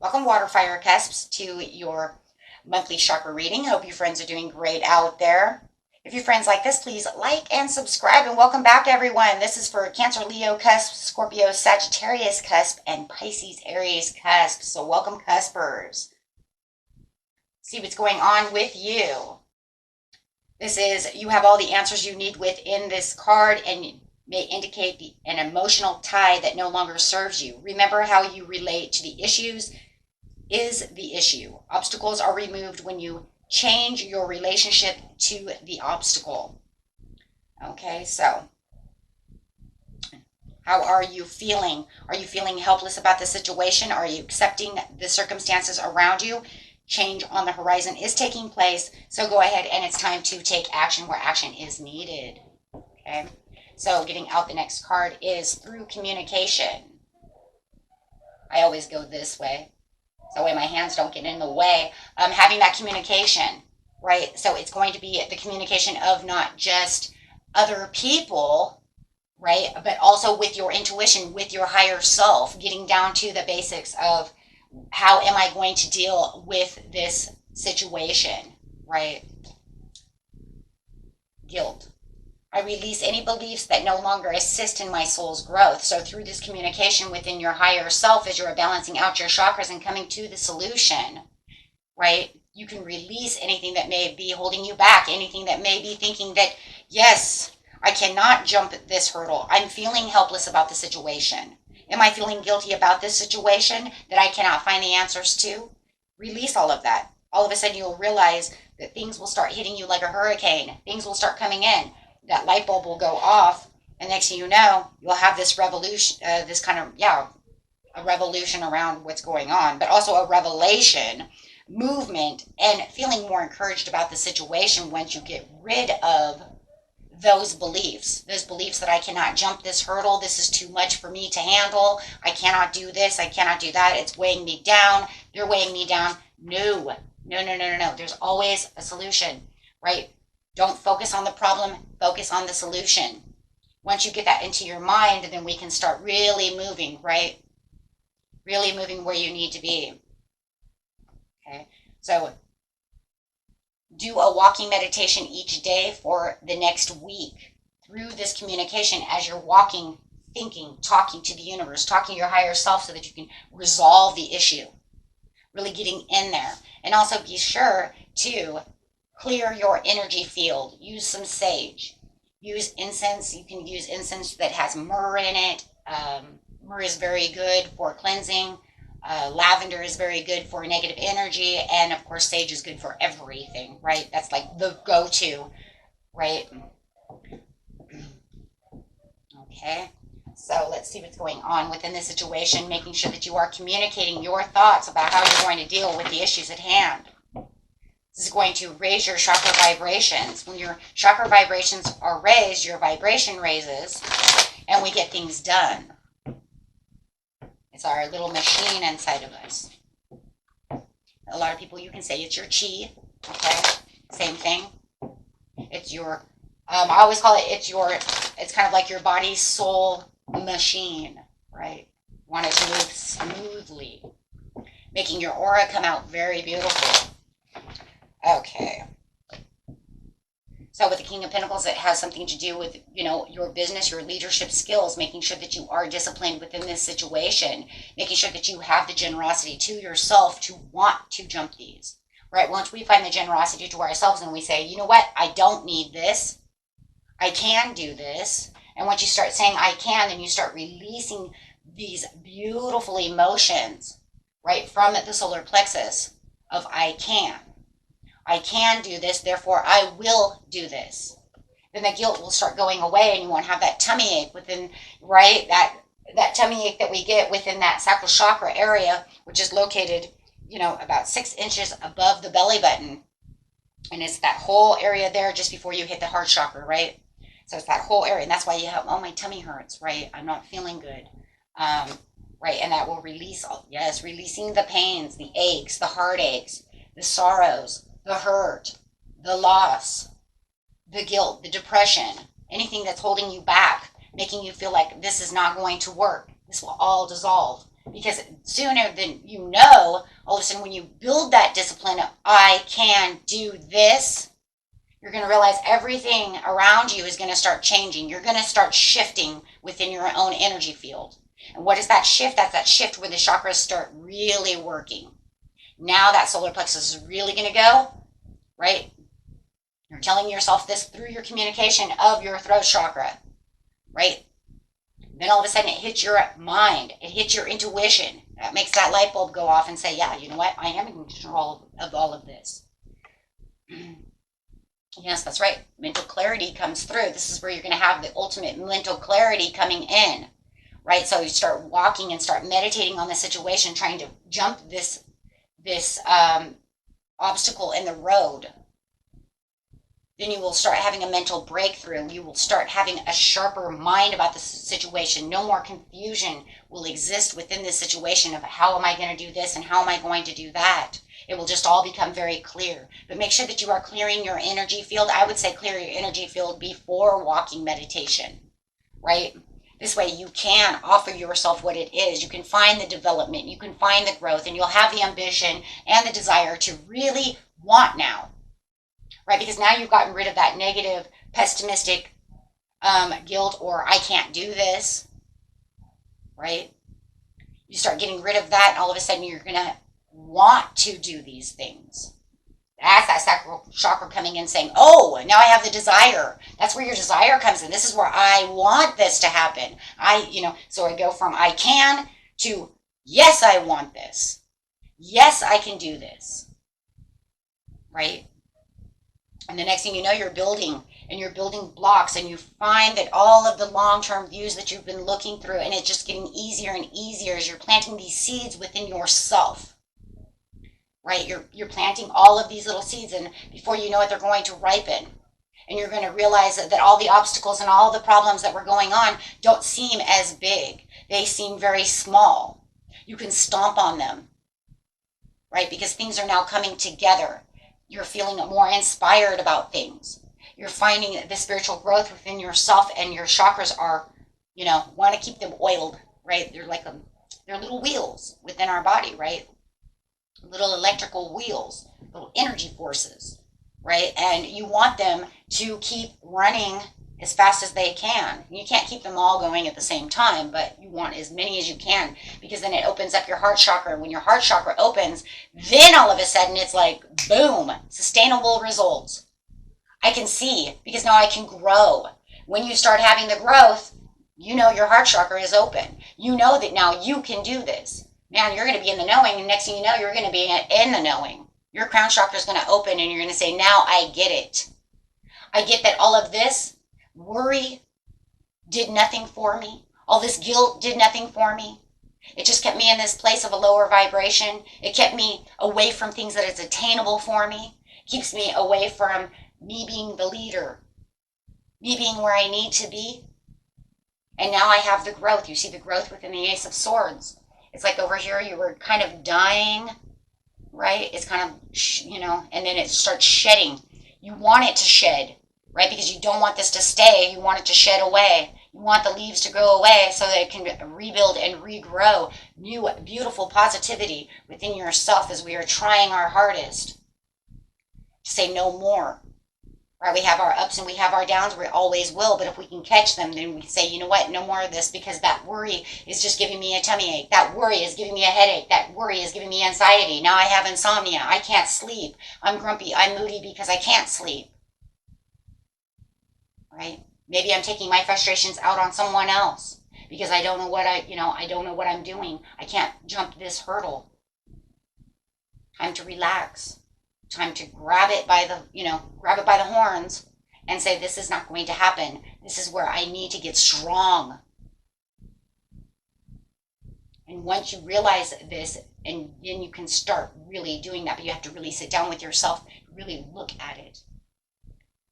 Welcome, Water Fire Cusps, to your monthly chakra reading. Hope you friends are doing great out there. If you friends like this, please like and subscribe, and welcome back, everyone. This is for Cancer, Leo cusp, Scorpio, Sagittarius cusp, and Pisces, Aries cusp. So welcome, cuspers. See what's going on with you. This is, you have all the answers you need within this card, and may indicate an emotional tie that no longer serves you. Remember, how you relate to the issues is the issue. Obstacles are removed when you change your relationship to the obstacle. Okay, so how are you feeling? Are you feeling helpless about the situation? Are you accepting the circumstances around you? Change on the horizon is taking place, so go ahead and it's time to take action where action is needed. Okay, so getting out the next card is through communication. I always go this way, so that way my hands don't get in the way. Having that communication, right? So it's going to be the communication of not just other people, right? But also with your intuition, with your higher self, getting down to the basics of how am I going to deal with this situation, right? Guilt. I release any beliefs that no longer assist in my soul's growth. So through this communication within your higher self, as you're balancing out your chakras and coming to the solution, right? You can release anything that may be holding you back, anything that may be thinking that, yes, I cannot jump this hurdle. I'm feeling helpless about the situation. Am I feeling guilty about this situation that I cannot find the answers to? Release all of that. All of a sudden you'll realize that things will start hitting you like a hurricane. Things will start coming in. That light bulb will go off, and next thing you know, you'll have this revolution, this kind of, a revolution around what's going on, but also a revelation, movement, and feeling more encouraged about the situation once you get rid of those beliefs that I cannot jump this hurdle, this is too much for me to handle, I cannot do this, I cannot do that, it's weighing me down, they're weighing me down. No. There's always a solution, right? Don't focus on the problem, focus on the solution. Once you get that into your mind, then we can start really moving, right? Really moving where you need to be. Okay, so do a walking meditation each day for the next week through this communication as you're walking, thinking, talking to the universe, talking to your higher self so that you can resolve the issue. Really getting in there. And also be sure to clear your energy field. Use some sage. Use incense. You can use incense that has myrrh in it. Myrrh is very good for cleansing. Lavender is very good for negative energy. And of course, sage is good for everything, right? That's like the go-to, right? Okay. So let's see what's going on within this situation, making sure that you are communicating your thoughts about how you're going to deal with the issues at hand. This is going to raise your chakra vibrations. When your chakra vibrations are raised, your vibration raises, and we get things done. It's our little machine inside of us. A lot of people, you can say it's your chi, okay? Same thing. It's your, I always call it, it's kind of like your body, soul machine, right? You want it to move smoothly, making your aura come out very beautiful. Okay. So with the King of Pentacles, it has something to do with, your business, your leadership skills, making sure that you are disciplined within this situation, making sure that you have the generosity to yourself to want to jump these, right? Once we find the generosity to ourselves and we say, you know what, I don't need this, I can do this. And once you start saying I can, then you start releasing these beautiful emotions, right, from the solar plexus of I can. I can do this, therefore I will do this. Then the guilt will start going away and you won't have that tummy ache within, right? That tummy ache that we get within that sacral chakra area, which is located, about 6 inches above the belly button. And it's that whole area there just before you hit the heart chakra, right? So it's that whole area. And that's why you have, oh, my tummy hurts, right? I'm not feeling good. Right, and that will release, releasing the pains, the aches, the heartaches, the sorrows, the hurt, the loss, the guilt, the depression, anything that's holding you back, making you feel like this is not going to work. This will all dissolve. Because sooner than you know, all of a sudden when you build that discipline of, I can do this, you're going to realize everything around you is going to start changing. You're going to start shifting within your own energy field. And what is that shift? That's that shift where the chakras start really working. Now that solar plexus is really going to go, right? You're telling yourself this through your communication of your throat chakra, right? Then all of a sudden it hits your mind. It hits your intuition. That makes that light bulb go off and say, yeah, you know what? I am in control of all of this. Yes, that's right. Mental clarity comes through. This is where you're going to have the ultimate mental clarity coming in, right? So you start walking and start meditating on the situation, trying to jump this obstacle in the road. Then you will start having a mental breakthrough. You will start having a sharper mind about the situation. No more confusion will exist within this situation of how am I going to do this and how am I going to do that. It will just all become very clear. But make sure that you are clearing your energy field. I would say clear your energy field before walking meditation, right? This way you can offer yourself what it is. You can find the development. You can find the growth. And you'll have the ambition and the desire to really want now. Right, because now you've gotten rid of that negative, pessimistic guilt or I can't do this, right? You start getting rid of that, and all of a sudden you're going to want to do these things. That's that sacral chakra coming in saying, oh, now I have the desire. That's where your desire comes in. This is where I want this to happen. So I go from I can to yes, I want this. Yes, I can do this, right? And the next thing you know, you're building blocks, and you find that all of the long-term views that you've been looking through, and it's just getting easier and easier as you're planting these seeds within yourself, right? You're planting all of these little seeds, and before you know it, they're going to ripen. And you're going to realize that all the obstacles and all the problems that were going on don't seem as big. They seem very small. You can stomp on them, right? Because things are now coming together. You're feeling more inspired about things. You're finding the spiritual growth within yourself, and your chakras are, want to keep them oiled, right? They're like they're little wheels within our body, right? Little electrical wheels, little energy forces, right? And you want them to keep running as fast as they can. You can't keep them all going at the same time, but you want as many as you can, because then it opens up your heart chakra. When your heart chakra opens, then all of a sudden it's like, boom, sustainable results. I can see, because now I can grow. When you start having the growth, your heart chakra is open. You know that now you can do this. Man, you're going to be in the knowing, and next thing you know, you're going to be in the knowing. Your crown chakra is going to open, and you're going to say, now I get it. I get that all of this worry did nothing for me. All this guilt did nothing for me. It just kept me in this place of a lower vibration. It kept me away from things that is attainable for me. It keeps me away from me being the leader, me being where I need to be. And now I have the growth. You see the growth within the Ace of Swords. It's like over here you were kind of dying, right? It's kind of, and then it starts shedding. You want it to shed, right? Because you don't want this to stay. You want it to shed away. You want the leaves to go away so that it can rebuild and regrow new, beautiful positivity within yourself as we are trying our hardest to say no more, right? We have our ups and we have our downs. We always will. But if we can catch them, then we say, you know what? No more of this, because that worry is just giving me a tummy ache. That worry is giving me a headache. That worry is giving me anxiety. Now I have insomnia. I can't sleep. I'm grumpy. I'm moody because I can't sleep. Right? Maybe I'm taking my frustrations out on someone else because I don't know what I don't know what I'm doing. I can't jump this hurdle. Time to relax. Time to grab it by the horns and say, this is not going to happen. This is where I need to get strong. And once you realize this, and then you can start really doing that, but you have to really sit down with yourself, really look at it.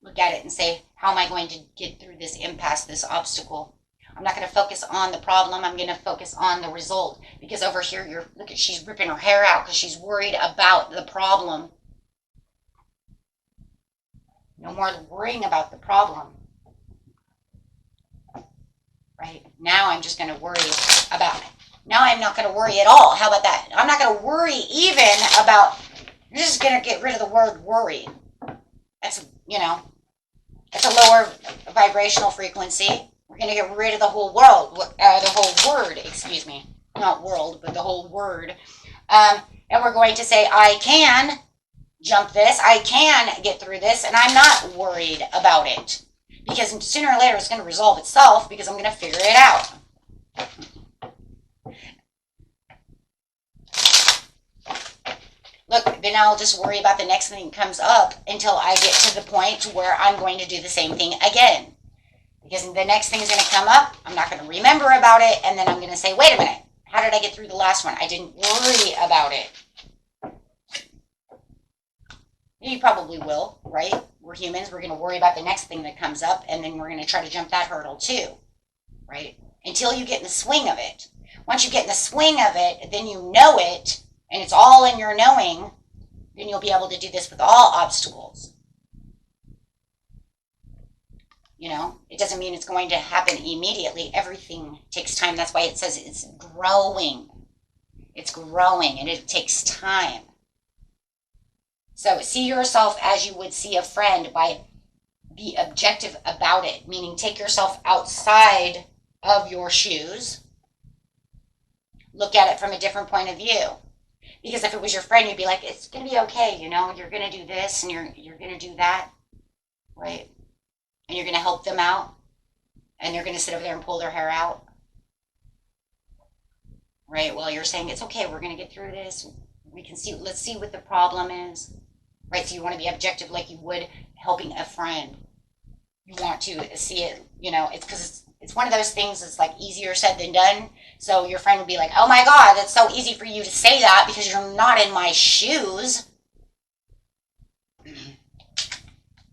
Look at it and say, how am I going to get through this impasse, this obstacle? I'm not going to focus on the problem. I'm going to focus on the result. Because over here, she's ripping her hair out because she's worried about the problem. No more worrying about the problem. Right? Now I'm just going to worry about Now I'm not going to worry at all. How about that? I'm not going to worry even about, you're just going to get rid of the word worry. That's, it's a lower vibrational frequency. We're going to get rid of the whole word, excuse me. Not world, but the whole word. And we're going to say, I can jump this. I can get through this. And I'm not worried about it. Because sooner or later it's going to resolve itself because I'm going to figure it out. Look, then I'll just worry about the next thing that comes up until I get to the point where I'm going to do the same thing again. Because the next thing is going to come up, I'm not going to remember about it, and then I'm going to say, wait a minute, how did I get through the last one? I didn't worry about it. You probably will, right? We're humans, we're going to worry about the next thing that comes up, and then we're going to try to jump that hurdle too, right? Until you get in the swing of it. Once you get in the swing of it, then you know it, and it's all in your knowing, then you'll be able to do this with all obstacles. It doesn't mean it's going to happen immediately. Everything takes time. That's why it says it's growing. It's growing, and it takes time. So see yourself as you would see a friend by be objective about it, meaning take yourself outside of your shoes. Look at it from a different point of view. Because if it was your friend, you'd be like, it's going to be okay, you're going to do this and you're going to do that, right? And you're going to help them out, and they're going to sit over there and pull their hair out, right? Well, you're saying, it's okay, we're going to get through this. Let's see what the problem is, right? So you want to be objective like you would helping a friend. You want to see it, it's because it's one of those things that's like easier said than done. So your friend would be like, oh my God, that's so easy for you to say that because you're not in my shoes.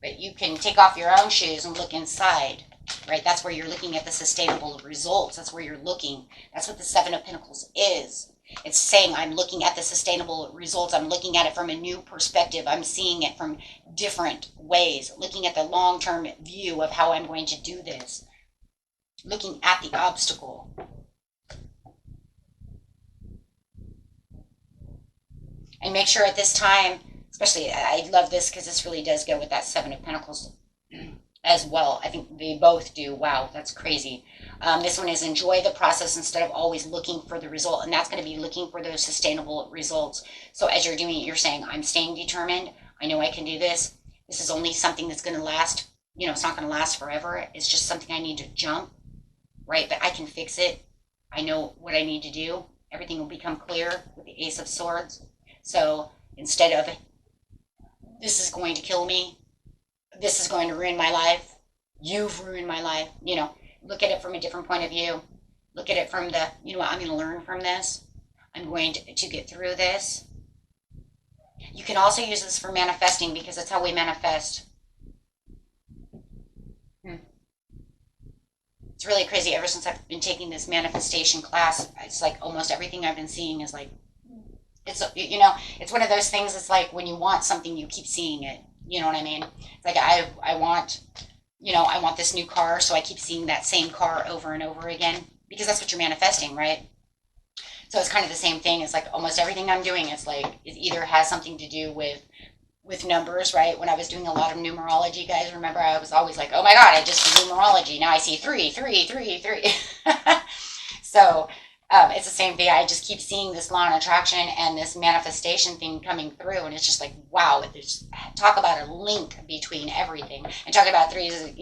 But you can take off your own shoes and look inside, right? That's where you're looking at the sustainable results. That's where you're looking. That's what the Seven of Pentacles is. It's saying I'm looking at the sustainable results. I'm looking at it from a new perspective. I'm seeing it from different ways, looking at the long-term view of how I'm going to do this, looking at the obstacle. And make sure at this time, especially, I love this because this really does go with that Seven of Pentacles as well. I think they both do. Wow, that's crazy. This one is enjoy the process instead of always looking for the result. And that's going to be looking for those sustainable results. So as you're doing it, you're saying, I'm staying determined. I know I can do this. This is only something that's going to last. It's not going to last forever. It's just something I need to jump, right? But I can fix it. I know what I need to do. Everything will become clear with the Ace of Swords. So instead of, this is going to kill me, this is going to ruin my life, you've ruined my life, look at it from a different point of view. Look at it from the, I'm going to learn from this. I'm going to get through this. You can also use this for manifesting because that's how we manifest. It's really crazy. Ever since I've been taking this manifestation class, it's like almost everything I've been seeing is like, it's one of those things. It's like when you want something, you keep seeing it. You know what I mean? It's like I want this new car, so I keep seeing that same car over and over again because that's what you're manifesting, right? So it's kind of the same thing. It's like almost everything I'm doing, it's like it either has something to do with numbers, right? When I was doing a lot of numerology, guys, remember I was always like, oh my God, I just did numerology. Now I see 3, 3, 3, 3. So it's the same thing. I just keep seeing this law of attraction and this manifestation thing coming through, and it's just like, wow, talk about a link between everything. And talk about threes,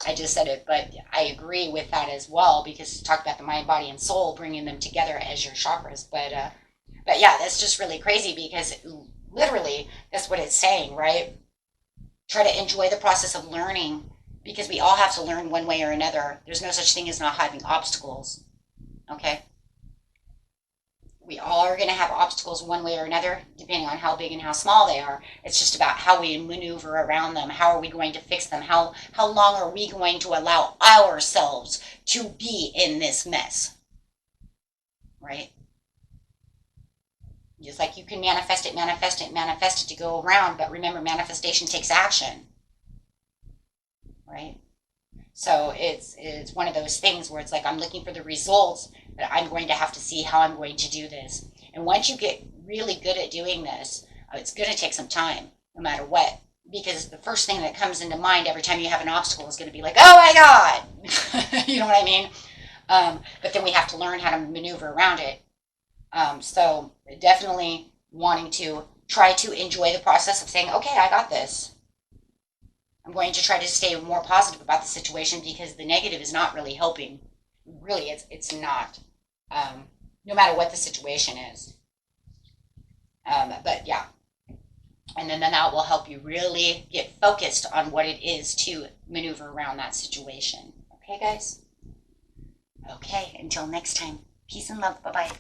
I just said it, but I agree with that as well, because talk about the mind, body, and soul, bringing them together as your chakras. But yeah, that's just really crazy because literally that's what it's saying, right? Try to enjoy the process of learning, because we all have to learn one way or another. There's no such thing as not having obstacles. Okay? We all are going to have obstacles one way or another, depending on how big and how small they are. It's just about how we maneuver around them. How are we going to fix them? How long are we going to allow ourselves to be in this mess? Right? Just like you can manifest it to go around, but remember, manifestation takes action. Right? So it's one of those things where it's like I'm looking for the results, but I'm going to have to see how I'm going to do this. And once you get really good at doing this, it's going to take some time, no matter what. Because the first thing that comes into mind every time you have an obstacle is going to be like, oh my God! You know what I mean? But then we have to learn how to maneuver around it. So definitely wanting to try to enjoy the process of saying, okay, I got this. I'm going to try to stay more positive about the situation because the negative is not really helping. Really, it's not. No matter what the situation is. But yeah. And then that will help you really get focused on what it is to maneuver around that situation. Okay, guys? Okay, until next time. Peace and love. Bye-bye.